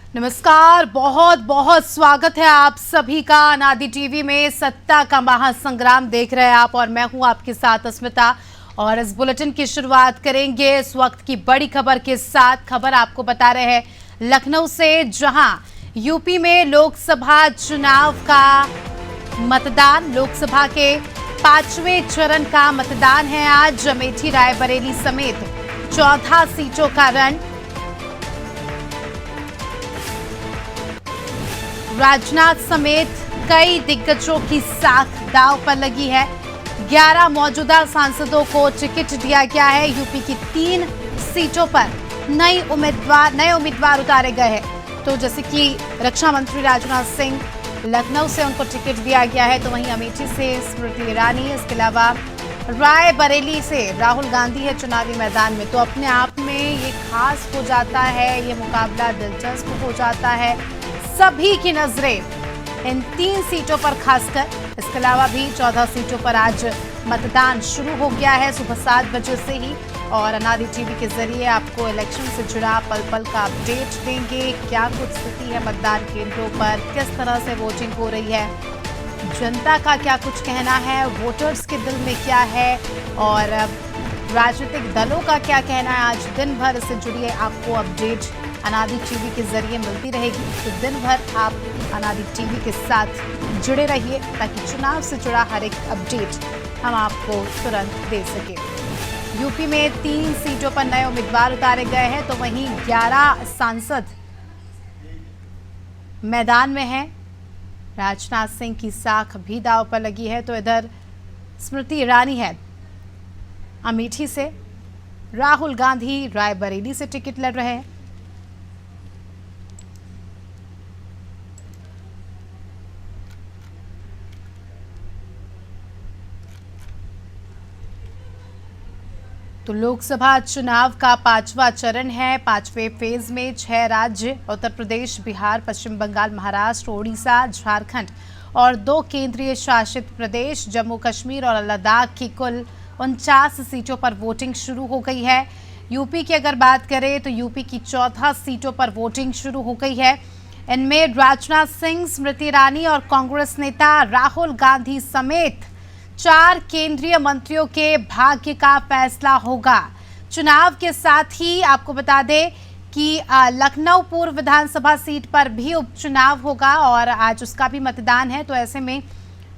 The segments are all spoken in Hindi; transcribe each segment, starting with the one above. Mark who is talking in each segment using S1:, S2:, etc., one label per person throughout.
S1: नमस्कार, बहुत बहुत स्वागत है आप सभी का अनादि टीवी में। सत्ता का महासंग्राम देख रहे हैं आप और मैं हूं आपके साथ अस्मिता। और इस बुलेटिन की शुरुआत करेंगे इस वक्त की बड़ी खबर के साथ। खबर आपको बता रहे हैं लखनऊ से, जहां यूपी में लोकसभा चुनाव का मतदान, लोकसभा के 5वें चरण का मतदान है आज। अमेठी रायबरेली समेत 14 सीटों का रण। राजनाथ समेत कई दिग्गजों की साख दांव पर लगी है। 11 मौजूदा सांसदों को टिकट दिया गया है। यूपी की 3 सीटों पर नए उम्मीदवार उतारे गए हैं। तो जैसे कि रक्षा मंत्री राजनाथ सिंह, लखनऊ से उनको टिकट दिया गया है, तो वहीं अमेठी से स्मृति ईरानी, इसके अलावा रायबरेली से राहुल गांधी है चुनावी मैदान में। तो अपने आप में ये खास हो जाता है, ये मुकाबला दिलचस्प हो जाता है। सभी की नजरें इन 3 सीटों पर खासकर, इसके अलावा भी 14 सीटों पर आज मतदान शुरू हो गया है सुबह 7 बजे से ही। और अनादि टीवी के जरिए आपको इलेक्शन से जुड़ा पल पल का अपडेट देंगे। क्या कुछ स्थिति है मतदान केंद्रों पर, किस तरह से वोटिंग हो रही है, जनता का क्या कुछ कहना है, वोटर्स के दिल में क्या है और राजनीतिक दलों का क्या कहना है। आज दिन भर इससे जुड़ी आपको अपडेट अनादि टीवी के जरिए मिलती रहेगी। तो दिन भर आप अनादि टीवी के साथ जुड़े रहिए ताकि चुनाव से जुड़ा हर एक अपडेट हम आपको तुरंत दे सके। यूपी में 3 सीटों पर नए उम्मीदवार उतारे गए हैं, तो वहीं 11 सांसद मैदान में हैं। राजनाथ सिंह की साख भी दांव पर लगी है। तो इधर स्मृति ईरानी है अमेठी से, राहुल गांधी रायबरेली से टिकट लड़ रहे हैं। तो लोकसभा चुनाव का 5वां चरण है। 5वें फेज में 6 राज्य उत्तर प्रदेश, बिहार, पश्चिम बंगाल, महाराष्ट्र, ओडिशा, झारखंड और 2 केंद्रीय शासित प्रदेश जम्मू कश्मीर और लद्दाख की कुल 49 सीटों पर वोटिंग शुरू हो गई है। यूपी की अगर बात करें तो यूपी की 14 सीटों पर वोटिंग शुरू हो गई है। इनमें राजनाथ सिंह, स्मृति ईरानी और कांग्रेस नेता राहुल गांधी समेत 4 केंद्रीय मंत्रियों के भाग्य का फैसला होगा। चुनाव के साथ ही आपको बता दें कि लखनऊ पूर्व विधानसभा सीट पर भी उपचुनाव होगा और आज उसका भी मतदान है। तो ऐसे में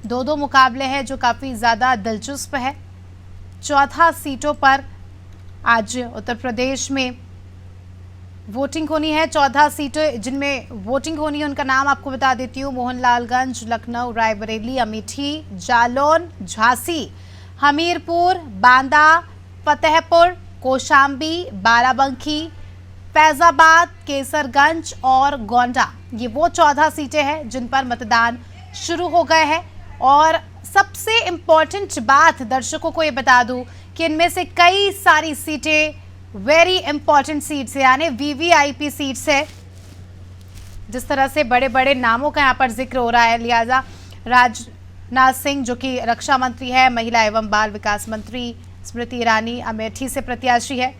S1: 2 मुकाबले हैं जो काफ़ी ज़्यादा दिलचस्प है। 14 सीटों पर आज उत्तर प्रदेश में वोटिंग होनी है। 14 सीटें जिनमें वोटिंग होनी है उनका नाम आपको बता देती हूँ। मोहनलालगंज, लखनऊ, रायबरेली, अमेठी, जालौन, झांसी, हमीरपुर, बांदा, फतेहपुर, कौशाम्बी, बाराबंकी, फैजाबाद, केसरगंज और गोंडा। ये वो 14 सीटें हैं जिन पर मतदान शुरू हो गए हैं। और सबसे इम्पॉर्टेंट बात दर्शकों को ये बता दूं कि इनमें से कई सारी सीटें वेरी इंपॉर्टेंट सीट्स है, यानी वीवीआईपी सीट्स है। जिस तरह से बड़े बड़े नामों का यहाँ पर जिक्र हो रहा है, लिहाजा राजनाथ सिंह जो कि रक्षा मंत्री है, महिला एवं बाल विकास मंत्री स्मृति ईरानी अमेठी से प्रत्याशी है।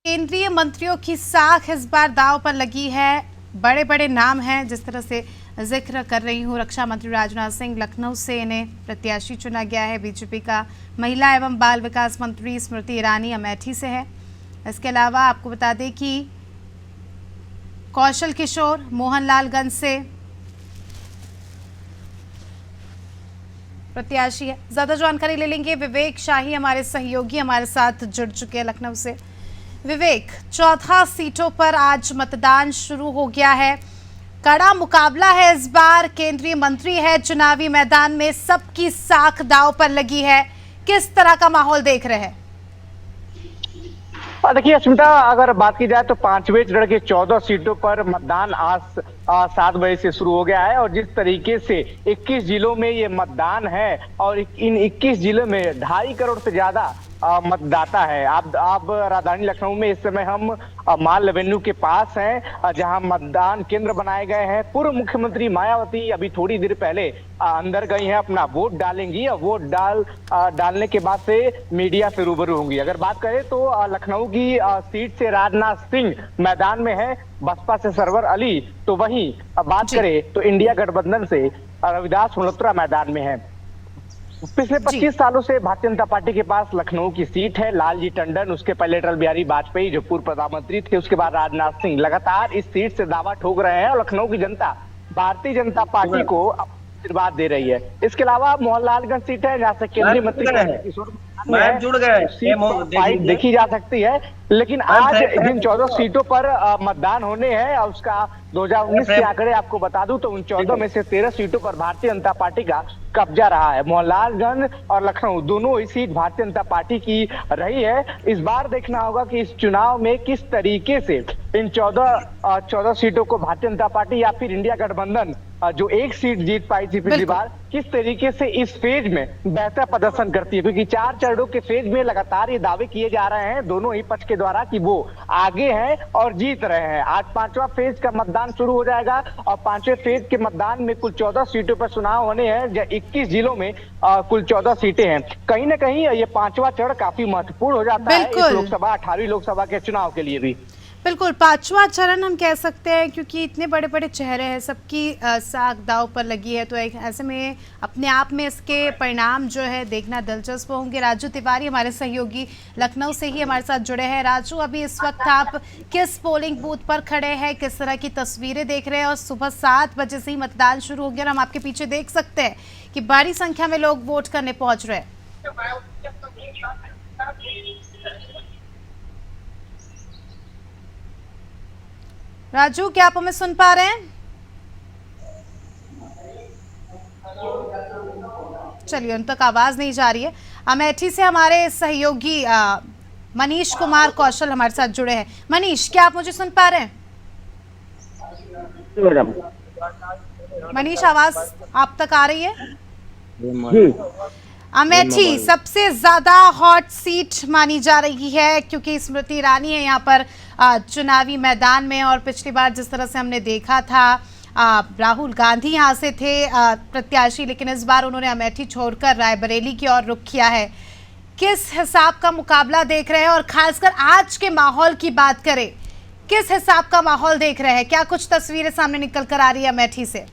S1: केंद्रीय मंत्रियों की साख इस बार दांव पर लगी है। बड़े बड़े नाम हैं, जिस तरह से जिक्र कर रही हूँ। रक्षा मंत्री राजनाथ सिंह, लखनऊ से इन्हें प्रत्याशी चुना गया है बीजेपी का। महिला एवं बाल विकास मंत्री स्मृति ईरानी अमेठी से है। इसके अलावा आपको बता दें कि कौशल किशोर मोहनलालगंज से प्रत्याशी है। ज्यादा जानकारी ले लेंगे, विवेक शाही हमारे सहयोगी हमारे साथ जुड़ चुके हैं लखनऊ से। विवेक, 14 सीटों पर आज मतदान शुरू हो गया है। कड़ा मुकाबला है इस बार। केंद्रीय मंत्री है चुनावी मैदान में, सबकी साख दांव पर लगी है। किस तरह का माहौल देख रहे हैं?
S2: देखिए अस्मिता, अगर बात की जाए तो पांचवें चरण के 14 सीटों पर मतदान आज 7 बजे से शुरू हो गया है। और जिस तरीके से 21 जिलों में ये मतदान है और इन 21 जिलों में 2.5 करोड़ से ज्यादा मतदाता है। आप राजधानी लखनऊ में इस समय हम माल एवेन्यू के पास हैं, जहां मतदान केंद्र बनाए गए हैं। पूर्व मुख्यमंत्री मायावती अभी थोड़ी देर पहले अंदर गई हैं, अपना वोट डालेंगी और वोट डालने के बाद से मीडिया से रूबरू होंगी। अगर बात करें तो लखनऊ की सीट से राजनाथ सिंह मैदान में है, बसपा से सरवर अली, तो वहीं बात करें तो इंडिया गठबंधन से रविदास मल्होत्रा मैदान में है। पिछले 25 सालों से भारतीय जनता पार्टी के पास लखनऊ की सीट है। लालजी टंडन, उसके पहले अटल बिहारी वाजपेयी जो पूर्व प्रधानमंत्री थे, उसके बाद राजनाथ सिंह लगातार इस सीट से दावा ठोक रहे हैं और लखनऊ की जनता भारतीय जनता पार्टी को आशीर्वाद दे रही है। इसके अलावा मोहनलालगंज सीट है, जहाँ से केंद्रीय मंत्री जुड़ गए, देखी जा सकती है। लेकिन आज जिन 14 सीटों पर मतदान होने हैं, उसका 2019 के आंकड़े आपको बता दूं तो उन 14 में से 13 सीटों पर भारतीय जनता पार्टी का कब्जा रहा है। मोहनलालगंज और लखनऊ दोनों ही सीट भारतीय जनता पार्टी की रही है। इस बार देखना होगा कि इस चुनाव में किस तरीके से इन 14 सीटों को भारतीय जनता पार्टी या फिर इंडिया गठबंधन जो एक सीट जीत पाई थी पिछली बार, किस तरीके से इस फेज में बेहतर प्रदर्शन करती है। क्योंकि 4 चरणों के फेज में लगातार ये दावे किए जा रहे हैं दोनों ही पक्ष के द्वारा कि वो आगे हैं और जीत रहे हैं। आज 5वां फेज का मतदान शुरू हो जाएगा और 5वें फेज के मतदान में कुल 14 सीटों पर चुनाव होने हैं। 21 जिलों में कुल 14 सीटें हैं। कहीं ना कहीं ये 5वां चरण काफी महत्वपूर्ण हो जाता है इस लोकसभा 18वीं लोकसभा के चुनाव के लिए भी।
S1: बिल्कुल, 5वां चरण हम कह सकते हैं क्योंकि इतने बड़े बड़े चेहरे हैं, सबकी साख दांव पर लगी है। तो एक ऐसे में अपने आप में इसके परिणाम जो है देखना दिलचस्प होंगे। राजू तिवारी हमारे सहयोगी लखनऊ से ही हमारे साथ जुड़े हैं। राजू, अभी इस वक्त आप किस पोलिंग बूथ पर खड़े हैं, किस तरह की तस्वीरें देख रहे हैं? और सुबह 7 बजे से ही मतदान शुरू हो गया और हम आपके पीछे देख सकते हैं कि बड़ी संख्या में लोग वोट करने पहुंच रहे हैं। राजू, क्या आप हमें सुन पा रहे हैं? चलिए, उन तक आवाज नहीं जा रही है। अमेठी से हमारे सहयोगी मनीष कुमार कौशल हमारे साथ जुड़े हैं। मनीष, क्या आप मुझे सुन पा रहे हैं? मनीष, आवाज आप तक आ रही है? अमेठी सबसे ज्यादा हॉट सीट मानी जा रही है क्योंकि स्मृति ईरानी है यहाँ पर चुनावी मैदान में। और पिछली बार जिस तरह से हमने देखा था, राहुल गांधी यहाँ से थे प्रत्याशी, लेकिन इस बार उन्होंने अमेठी छोड़कर रायबरेली की ओर रुख किया है। किस हिसाब का मुकाबला देख रहे हैं और खासकर आज के माहौल की बात करें, किस हिसाब का माहौल देख रहे हैं? क्या कुछ तस्वीरें सामने निकल कर आ रही है अमेठी से?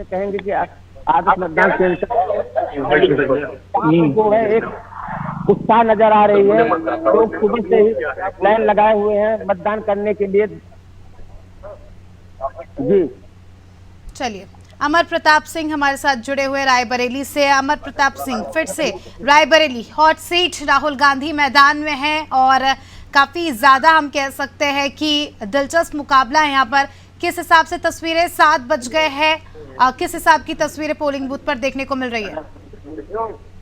S2: कहेंगे कि आदर्श मतदान केंद्र वो है, एक उत्साह नजर आ रही है। लोग सुबह से ही लाइन लगाए हुए हैं मतदान करने के लिए। जी
S1: चलिए, अमर प्रताप सिंह हमारे साथ जुड़े हुए रायबरेली से। अमर प्रताप सिंह, फिर से रायबरेली हॉट सीट, राहुल गांधी मैदान में है और काफी ज्यादा हम कह सकते हैं कि दिलचस्प मुकाबला है यहाँ पर। किस हिसाब से तस्वीरें 7 बज गए हैं, किस हिसाब की तस्वीरें पोलिंग बूथ पर देखने को मिल रही है?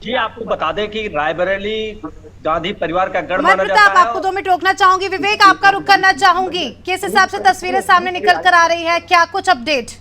S3: जी, आपको बता दें कि रायबरेली गांधी परिवार का गढ़ माना जाता है।
S1: आपको 2 मिनट रोकना चाहूंगी। विवेक, आपका रुख करना चाहूंगी। किस हिसाब से तस्वीरें सामने निकल कर आ रही है, क्या कुछ अपडेट?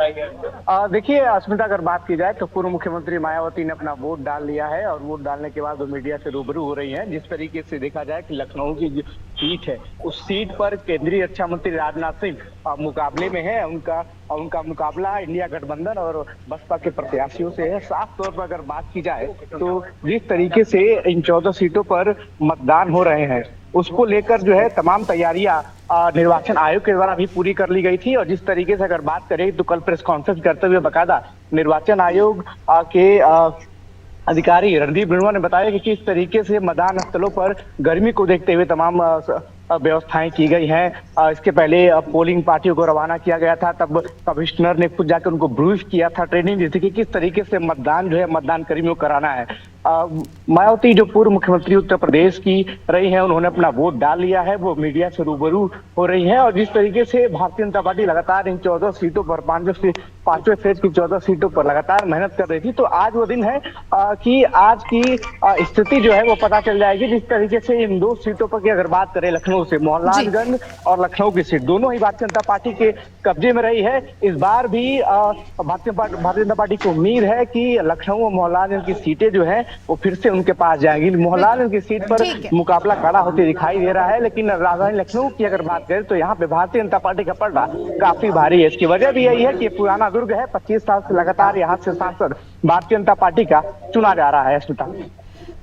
S2: देखिए अस्मिता, अगर बात की जाए तो पूर्व मुख्यमंत्री मायावती ने अपना वोट डाल लिया है और वोट डालने के बाद वो मीडिया से रूबरू हो रही हैं। जिस तरीके से देखा जाए कि लखनऊ की जो सीट है, उस सीट पर केंद्रीय रक्षा मंत्री राजनाथ सिंह मुकाबले में है। उनका मुकाबला इंडिया गठबंधन और बसपा के प्रत्याशियों से है। साफ तौर पर अगर बात की जाए तो जिस तरीके से इन 14 सीटों पर मतदान हो रहे हैं, उसको लेकर जो है तमाम तैयारियां निर्वाचन आयोग के द्वारा भी पूरी कर ली गई थी। और जिस तरीके से अगर बात करें तो कल प्रेस कॉन्फ्रेंस करते हुए बकायदा निर्वाचन आयोग के अधिकारी रणदीप बिड़वा ने बताया कि किस तरीके से मतदान स्थलों पर गर्मी को देखते हुए तमाम व्यवस्थाएं की गई हैं। इसके पहले पोलिंग पार्टियों को रवाना किया गया था, तब कमिश्नर ने खुद जाकर उनको ब्रीफ किया था, ट्रेनिंग दी थी कि किस तरीके से मतदान जो है मतदान कर्मियों को कराना है। मायावती जो पूर्व मुख्यमंत्री उत्तर प्रदेश की रही हैं, उन्होंने अपना वोट डाल लिया है, वो मीडिया से रूबरू हो रही हैं और जिस तरीके से भारतीय जनता पार्टी लगातार इन 14 सीटों पर, पांचवें फेज की 14 सीटों पर लगातार मेहनत कर रही थी, तो आज वो दिन है कि आज की स्थिति जो है वो पता चल जाएगी। जिस तरीके से इन 2 सीटों पर की अगर बात करें, लखनऊ से मोहनलालगंज और लखनऊ की सीट दोनों ही भारतीय जनता पार्टी के कब्जे में रही है। इस बार भी भारतीय जनता पार्टी को उम्मीद है कि लखनऊ और मोहनलालगंज की सीटें जो है वो फिर से उनके पास जाएंगी। मोहनलालगंज की सीट पर मुकाबला कड़ा होते दिखाई दे रहा है, लेकिन राजधानी लखनऊ की अगर बात करें तो यहाँ पे भारतीय जनता पार्टी का पलड़ा काफी भारी है। इसकी वजह भी यही है कि पुराना दुर्ग है, 25 साल से लगातार यहाँ से सांसद भारतीय जनता पार्टी का चुना जा रहा है। स्मिता,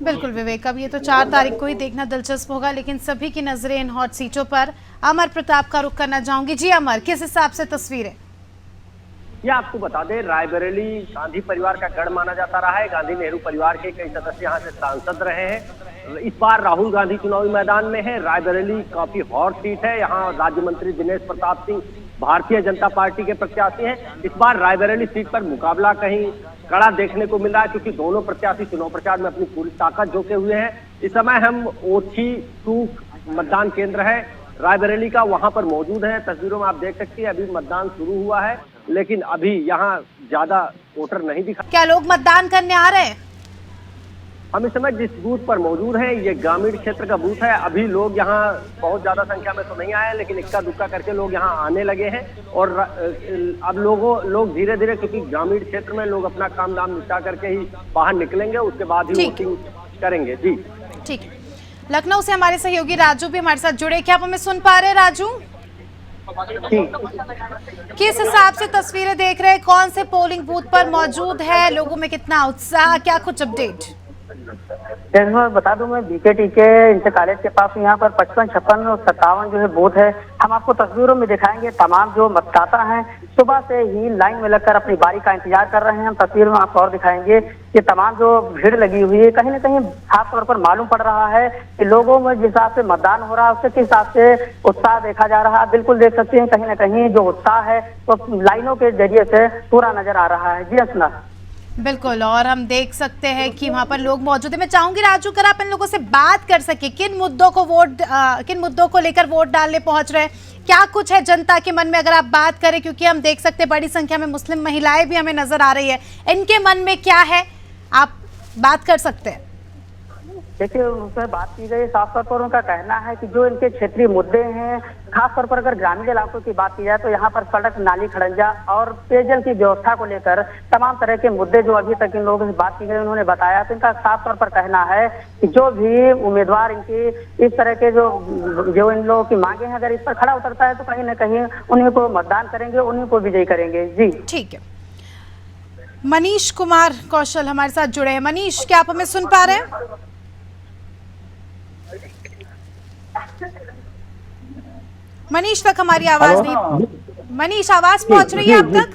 S1: बिल्कुल विवेक, अब ये तो 4 तारीख को ही देखना दिलचस्प होगा, लेकिन सभी की नजरें इन हॉट सीटों पर। अमर प्रताप का रुख करना चाहूंगी। जी अमर, किस हिसाब से तस्वीरें?
S4: ये आपको बता दें, रायबरेली गांधी परिवार का गढ़ माना जाता रहा है। गांधी नेहरू परिवार के कई सदस्य यहाँ से सांसद रहे हैं। इस बार राहुल गांधी चुनावी मैदान में है। रायबरेली काफी हॉट सीट है। यहाँ राज्य मंत्री दिनेश प्रताप सिंह भारतीय जनता पार्टी के प्रत्याशी हैं। इस बार रायबरेली सीट पर मुकाबला कहीं कड़ा देखने को मिल रहा है, क्योंकि दोनों प्रत्याशी चुनाव प्रचार में अपनी पूरी ताकत झोंके हुए हैं। इस समय हम ओछी 2 मतदान केंद्र है रायबरेली का, वहां पर मौजूद है। तस्वीरों में आप देख सकते हैं, अभी मतदान शुरू हुआ है, लेकिन अभी यहाँ ज्यादा वोटर नहीं दिखा।
S1: क्या लोग मतदान करने आ रहे हैं?
S4: हम इस समय जिस बूथ पर मौजूद हैं, ये ग्रामीण क्षेत्र का बूथ है। अभी लोग यहाँ बहुत ज्यादा संख्या में तो नहीं आए, लेकिन इक्का दुक्का करके लोग यहाँ आने लगे हैं। और अब लोग धीरे धीरे, क्योंकि ग्रामीण क्षेत्र में लोग अपना काम धाम निपटा करके ही बाहर निकलेंगे, उसके बाद ही वोटिंग करेंगे। जी
S1: ठीक है। लखनऊ से हमारे सहयोगी राजू भी हमारे साथ जुड़े। क्या आप हमें सुन पा रहे हैं राजू? किस हिसाब से तस्वीरें देख रहे हैं? कौन से पोलिंग बूथ पर मौजूद है? लोगों में कितना उत्साह? क्या कुछ अपडेट?
S5: मैं बता दूं, मैं बीकेटी के इंटर कॉलेज के पास यहाँ पर 55, 56 और 57 जो है बूथ है। हम आपको तस्वीरों में दिखाएंगे। तमाम जो मतदाता हैं सुबह से ही लाइन में लगकर अपनी बारी का इंतजार कर रहे हैं। हम तस्वीर में आपको और दिखाएंगे कि तमाम जो भीड़ लगी हुई है, कहीं ना कहीं खास तौर पर मालूम पड़ रहा है कि लोगों में जिस हिसाब से मतदान हो रहा है उसके हिसाब से उत्साह देखा जा रहा है। बिल्कुल देख सकते हैं, कहीं ना कहीं जो उत्साह है वो लाइनों के जरिए से पूरा नजर आ रहा है। जी असना,
S1: बिल्कुल, और हम देख सकते हैं कि वहां पर लोग मौजूद हैं। मैं चाहूंगी राजू, अगर आप इन लोगों से बात कर सके, किन मुद्दों को लेकर वोट डालने पहुंच रहे हैं? क्या कुछ है जनता के मन में, अगर आप बात करें, क्योंकि हम देख सकते हैं बड़ी संख्या में मुस्लिम महिलाएं भी हमें नजर आ रही है। इनके मन में क्या है, आप बात कर सकते हैं?
S5: देखिए, उनसे बात की गई, साफ तौर पर उनका कहना है कि जो इनके क्षेत्रीय मुद्दे हैं, खास तौर पर अगर ग्रामीण इलाकों की बात की जाए तो यहाँ पर सड़क, नाली, खड़ंजा और पेयजल की व्यवस्था को लेकर तमाम तरह के मुद्दे जो अभी तक इन लोगों से बात की गई उन्होंने बताया। तो इनका साफ तौर पर कहना है कि जो भी उम्मीदवार इनकी इस तरह के जो इन लोगों की मांगे हैं, अगर इस पर खड़ा उतरता है तो कहीं ना कहीं उन्हीं को मतदान करेंगे, उन्हीं को विजयी करेंगे। जी
S1: ठीक है। मनीष कुमार कौशल हमारे साथ जुड़े हैं। मनीष, क्या आप हमें सुन पा रहे हैं? मनीष तक हमारी आवाज नहीं। मनीष, आवाज पहुंच रही है आप तक?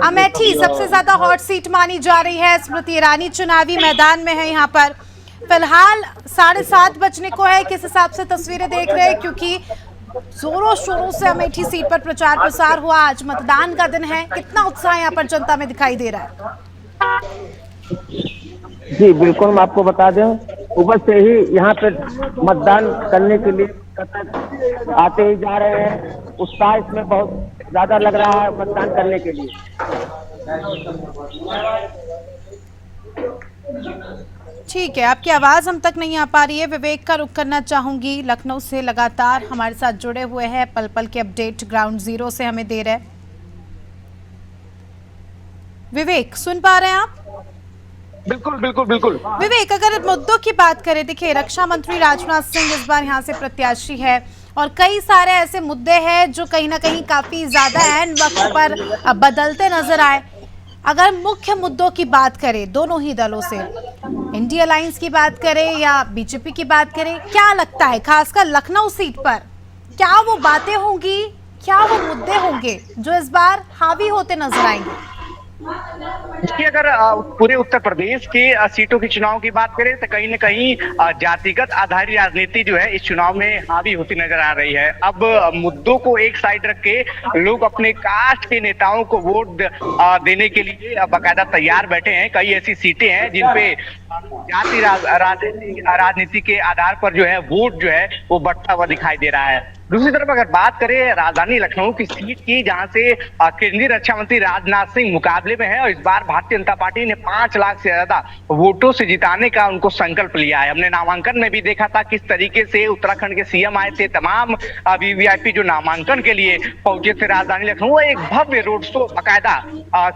S1: अमेठी सबसे ज्यादा हॉट सीट मानी जा रही है। स्मृति ईरानी चुनावी मैदान में है यहाँ पर। फिलहाल 7:30 बजने को है। किस हिसाब से तस्वीरें देख रहे हैं, क्योंकि जोरों शोरों से अमेठी सीट पर प्रचार प्रसार हुआ। आज मतदान का दिन है। कितना उत्साह यहाँ पर जनता में दिखाई दे रहा है?
S6: जी बिल्कुल, हम आपको बता दें, सुबह से ही यहाँ पे मतदान करने के लिए आते ही जा रहे हैं। उत्साह इसमें बहुत ज्यादा लग रहा है मतदान करने के लिए।
S1: ठीक है, आपकी आवाज हम तक नहीं आ पा रही है। विवेक का रुख करना चाहूंगी। लखनऊ से लगातार हमारे साथ जुड़े हुए हैं, पल पल के अपडेट ग्राउंड जीरो से हमें दे रहे हैं। विवेक, सुन पा रहे हैं आप?
S2: बिल्कुल बिल्कुल बिल्कुल।
S1: विवेक, अगर मुद्दों की बात करें, देखिए रक्षा मंत्री राजनाथ सिंह इस बार यहाँ से प्रत्याशी है और कई सारे ऐसे मुद्दे हैं जो कहीं ना कहीं काफी ज्यादा अहम वक्त पर बदलते नजर आए। अगर मुख्य मुद्दों की बात करें दोनों ही दलों से, इंडिया अलायंस की बात करें या बीजेपी की बात करें, क्या लगता है खासकर लखनऊ सीट पर क्या वो बातें होंगी, क्या वो मुद्दे होंगे जो इस बार हावी होते नजर आएंगे?
S2: देखिए, अगर पूरे उत्तर प्रदेश के सीटों के चुनाव की बात करें तो कहीं न कहीं जातिगत आधारित राजनीति जो है इस चुनाव में हावी होती नजर आ रही है। अब मुद्दों को एक साइड रख के लोग अपने कास्ट के नेताओं को वोट देने के लिए बाकायदा तैयार बैठे हैं। कई ऐसी सीटें हैं जिन पे जाति राजनीति के आधार पर जो है वोट जो है वो बढ़ता हुआ दिखाई दे रहा है। दूसरी तरफ अगर बात करें राजधानी लखनऊ की सीट की, जहां से केंद्रीय रक्षा मंत्री राजनाथ सिंह मुकाबले में है और इस बार भारतीय जनता पार्टी ने 5 लाख से ज्यादा वोटों से जिताने का उनको संकल्प लिया है। हमने नामांकन में भी देखा था किस तरीके से उत्तराखंड के सीएम आए थे, तमाम वीवीआईपी जो नामांकन के लिए पहुंचे थे राजधानी लखनऊ, एक भव्य रोड शो बाकायदा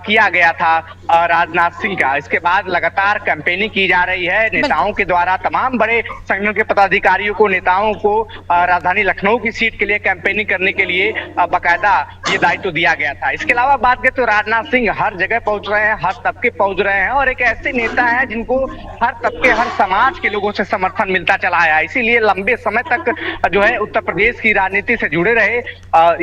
S2: किया गया था राजनाथ सिंह का। इसके बाद लगातार कैंपेनिंग की जा रही है नेताओं के द्वारा। तमाम बड़े संगठन के पदाधिकारियों को, नेताओं को राजधानी लखनऊ की सीट के लिए कैंपेनिंग करने के लिए बाकायदा ये दायित्व दिया गया था। इसके अलावा बात करें तो राजनाथ सिंह हर जगह पहुंच रहे हैं, हर तबके पहुंच रहे हैं और एक ऐसे नेता हैं जिनको हर तबके, हर समाज के लोगों से समर्थन मिलता चला आया। इसीलिए लंबे समय तक जो है उत्तर प्रदेश की राजनीति से जुड़े रहे,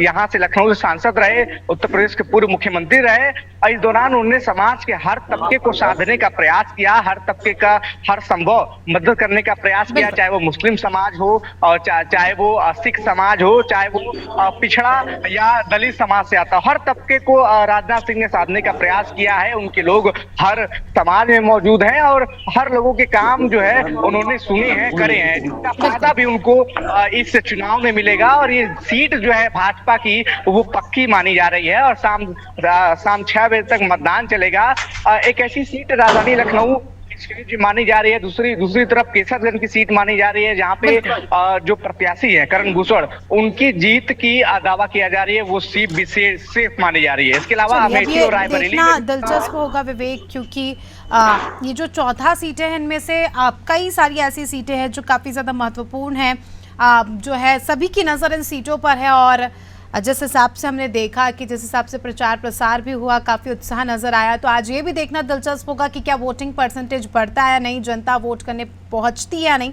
S2: यहाँ से लखनऊ से सांसद रहे, उत्तर प्रदेश के पूर्व मुख्यमंत्री रहे। इस दौरान उन्होंने समाज के हर तबके को साधने का प्रयास किया, हर तबके का हर संभव मदद करने का प्रयास किया, चाहे वो मुस्लिम समाज हो और चाहे वो सिख समाज हो, चाहे वो पिछड़ा या दलित समाज से आता, हर तबके को राजनाथ सिंह ने साधने का प्रयास किया है। उनके लोग हर समाज में मौजूद हैं और हर लोगों के काम जो है उन्होंने सुने हैं, करे हैं, जिसका फायदा भी उनको इस चुनाव में मिलेगा। और ये सीट जो है भाजपा की वो पक्की मानी जा रही है और शाम 6 बजे तक मतदान चलेगा। एक ऐसी सीट राजधानी लखनऊ मानी जा रही है। दूसरी तरफ केसरगंज की सीट मानी जा रही है, जहां पे जो प्रत्याशी है करण भूषण, उनकी जीत की दावा किया जा रही है, वो सीट विशेष सेफ मानी जा रही है। इसके अलावा अमेठी और रायबरेली
S1: दिलचस्प होगा विवेक, क्योंकि ये जो 14 सीटें हैं इनमें से कई सारी ऐसी सीटें हैं जो काफी ज्यादा महत्वपूर्ण है, जो है सभी की नजर इन सीटों पर है। और जिस हिसाब से हमने देखा कि जिस हिसाब से प्रचार प्रसार भी हुआ, काफ़ी उत्साह नज़र आया, तो आज ये भी देखना दिलचस्प होगा कि क्या वोटिंग परसेंटेज बढ़ता है या नहीं, जनता वोट करने पहुंचती है या नहीं।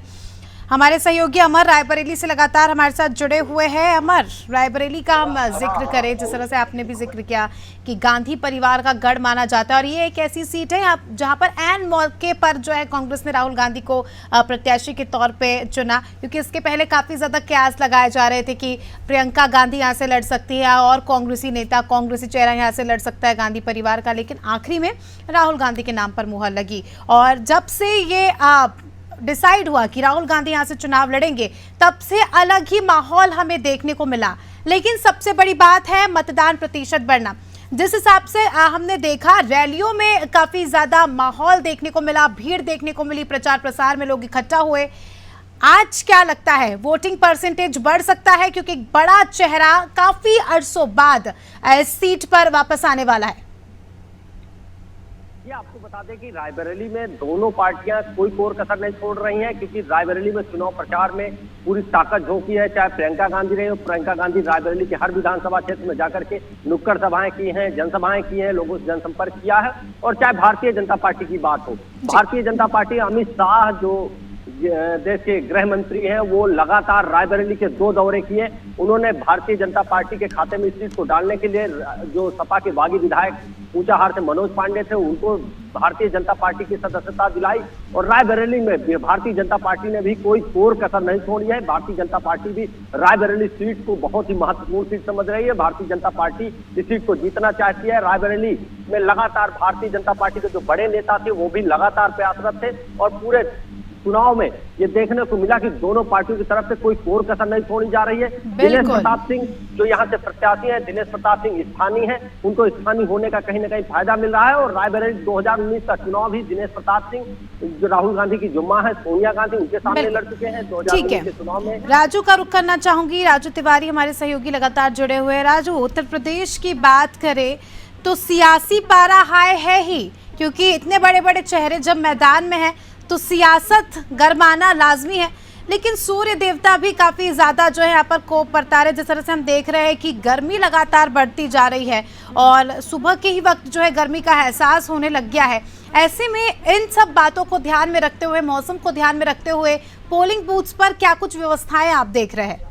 S1: हमारे सहयोगी अमर रायबरेली से लगातार हमारे साथ जुड़े हुए हैं। अमर, रायबरेली का हम जिक्र करें, जिस तरह से आपने भी जिक्र किया कि गांधी परिवार का गढ़ माना जाता है और ये एक ऐसी सीट है जहां पर ऐन मौके पर जो है कांग्रेस ने राहुल गांधी को प्रत्याशी के तौर पे चुना, क्योंकि इसके पहले काफ़ी ज़्यादा कयास लगाए जा रहे थे कि प्रियंका गांधी यहाँ से लड़ सकती है और कांग्रेसी नेता, कांग्रेसी चेहरा यहाँ से लड़ सकता है गांधी परिवार का, लेकिन आखिरी में राहुल गांधी के नाम पर मुहर लगी। और जब से ये डिसाइड हुआ कि राहुल गांधी यहां से चुनाव लड़ेंगे, तब से अलग ही माहौल हमें देखने को मिला। लेकिन सबसे बड़ी बात है मतदान प्रतिशत बढ़ना। जिस हिसाब से हमने देखा, रैलियों में काफी ज्यादा माहौल देखने को मिला, भीड़ देखने को मिली, प्रचार प्रसार में लोग इकट्ठा हुए। आज क्या लगता है, वोटिंग परसेंटेज बढ़ सकता है, क्योंकि एक बड़ा चेहरा काफी अरसों बाद इस सीट पर वापस आने वाला है?
S4: ये आपको बता दें कि रायबरेली में दोनों पार्टियां कोई कोर कसर नहीं छोड़ रही हैं, क्योंकि रायबरेली में चुनाव प्रचार में पूरी ताकत झोंकी है। चाहे प्रियंका गांधी रही हो, प्रियंका गांधी रायबरेली के हर विधानसभा क्षेत्र में जाकर के नुक्कड़ सभाएं की हैं, जनसभाएं की हैं, लोगों से जनसंपर्क किया है। और चाहे भारतीय जनता पार्टी की बात हो, भारतीय जनता पार्टी, अमित शाह जो देश के गृह मंत्री हैं, वो लगातार रायबरेली के 2 दौरे किए। उन्होंने भारतीय जनता पार्टी के खाते में इस चीज को डालने के लिए जो सपा के बागी विधायक ऊंचाहार से मनोज पांडे थे, उनको भारतीय जनता पार्टी की सदस्यता दिलाई। और रायबरेली में भारतीय जनता पार्टी ने भी कोई कोर कसर नहीं छोड़ी है। भारतीय जनता पार्टी भी रायबरेली सीट को बहुत ही महत्वपूर्ण सीट समझ रही है। भारतीय जनता पार्टी इस सीट को जीतना चाहती है। रायबरेली में लगातार भारतीय जनता पार्टी के जो बड़े नेता थे वो भी लगातार प्रयासरत थे और पूरे चुनाव में ये देखने को मिला कि दोनों पार्टियों की तरफ से कोई कोर कसर नहीं छोड़ी जा रही है। दिनेश प्रताप सिंह जो यहाँ से प्रत्याशी हैं, दिनेश प्रताप सिंह स्थानीय हैं, उनको स्थानीय होने का कहीं ना कहीं फायदा मिल रहा है। और रायबरेली 2019 का चुनाव भी दिनेश प्रताप सिंह, जो राहुल गांधी की जुम्मा है सोनिया गांधी, उनके सामने लड़ चुके हैं 2019 के चुनाव में।
S1: राजू का रुख करना चाहूंगी, राजू तिवारी हमारे सहयोगी लगातार जुड़े हुए हैं। राजू, उत्तर प्रदेश की बात करें तो सियासी पारा हाई है ही, क्योंकि इतने बड़े बड़े चेहरे जब मैदान में हैं तो सियासत गरमाना लाजमी है। लेकिन सूर्य देवता भी काफ़ी ज़्यादा जो है यहाँ पर कोप बरता रहे। जिस तरह से हम देख रहे हैं कि गर्मी लगातार बढ़ती जा रही है और सुबह के ही वक्त जो है गर्मी का एहसास होने लग गया है। ऐसे में इन सब बातों को ध्यान में रखते हुए, मौसम को ध्यान में रखते हुए, पोलिंग बूथ्स पर क्या कुछ व्यवस्थाएं आप देख रहे हैं?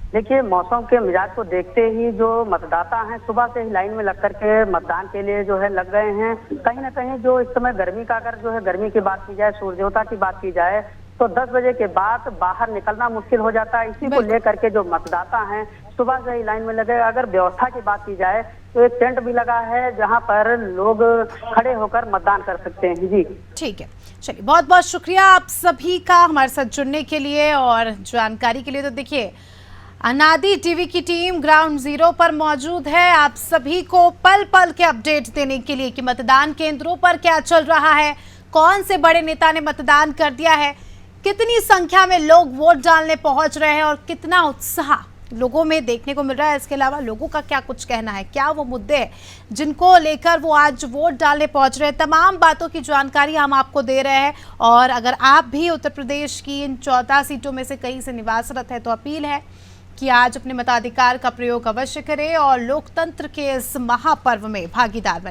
S5: देखिए, मौसम के मिजाज को देखते ही जो मतदाता हैं सुबह से ही लाइन में लग करके मतदान के लिए जो है लग गए हैं। कहीं ना कहीं जो इस समय गर्मी का, अगर जो है गर्मी की बात की जाए, सूर्योदय की बात की जाए, तो 10 बजे के बाद बाहर निकलना मुश्किल हो जाता है। इसी को लेकर के जो मतदाता हैं सुबह से ही लाइन में लगे। अगर व्यवस्था की बात की जाए तो एक टेंट भी लगा है जहां पर लोग खड़े होकर मतदान कर सकते हैं। जी
S1: ठीक है, चलिए, बहुत बहुत शुक्रिया आप सभी का हमारे साथ जुड़ने के लिए और जानकारी के लिए। तो देखिए, अनादि टीवी की टीम ग्राउंड जीरो पर मौजूद है आप सभी को पल पल के अपडेट देने के लिए कि मतदान केंद्रों पर क्या चल रहा है, कौन से बड़े नेता ने मतदान कर दिया है, कितनी संख्या में लोग वोट डालने पहुंच रहे हैं और कितना उत्साह लोगों में देखने को मिल रहा है। इसके अलावा लोगों का क्या कुछ कहना है, क्या वो मुद्दे हैं जिनको लेकर वो आज वोट डालने पहुंच रहे हैं, तमाम बातों की जानकारी हम आपको दे रहे हैं। और अगर आप भी उत्तर प्रदेश की इन 14 सीटों में से कहीं से निवासरत है तो अपील है कि आज अपने मताधिकार का प्रयोग अवश्य करें और लोकतंत्र के इस महापर्व में भागीदार बने।